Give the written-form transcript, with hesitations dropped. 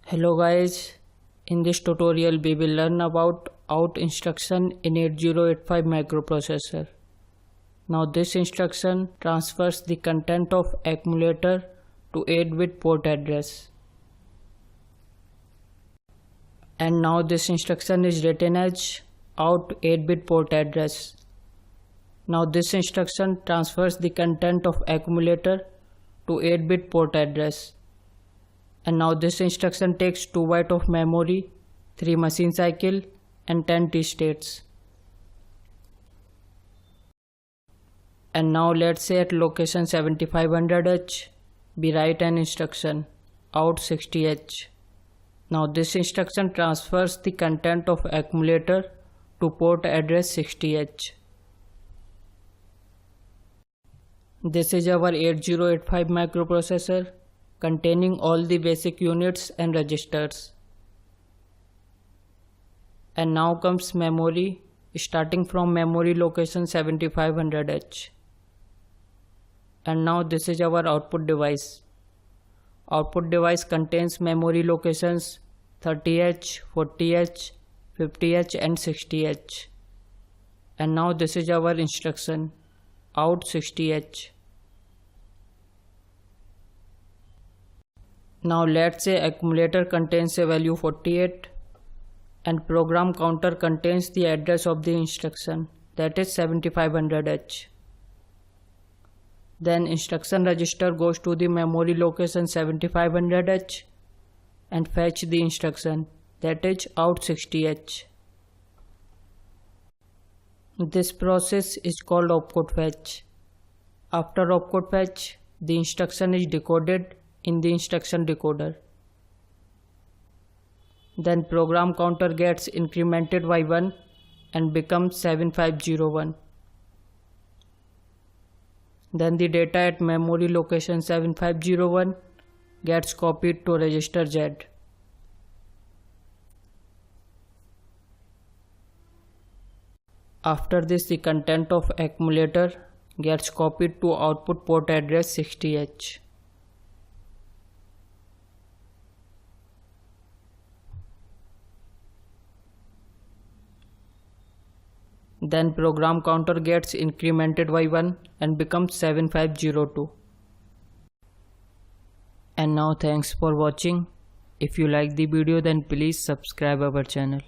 Hello guys, in this tutorial we will learn about out instruction in 8085 microprocessor. Now this instruction transfers the content of accumulator to 8-bit port address. And now this instruction is written as out 8-bit port address. Now this instruction transfers the content of accumulator to 8-bit port address. And now this instruction takes 2 bytes of memory, 3 machine cycle and 10 T states. And now let's say at location 7500H we write an instruction out 60H. Now this instruction transfers the content of accumulator to port address 60H. This is our 8085 microprocessor containing all the basic units and registers. And now comes memory, starting from memory location 7500H. And now this is our output device. Output device contains memory locations 30H, 40H, 50H and 60H. And now this is our instruction out 60H. Now let's say accumulator contains a value 48 and program counter contains the address of the instruction, that is 7500H. Then instruction register goes to the memory location 7500H and fetch the instruction, that is out 60H. This process is called opcode fetch. After opcode fetch, the instruction is decoded in the instruction decoder. Then program counter gets incremented by 1 and becomes 7501. Then the data at memory location 7501 gets copied to register Z. After this, the content of accumulator gets copied to output port address 60H. Then program counter gets incremented by 1 and becomes 7502. And now thanks for watching. If you like the video then please subscribe our channel.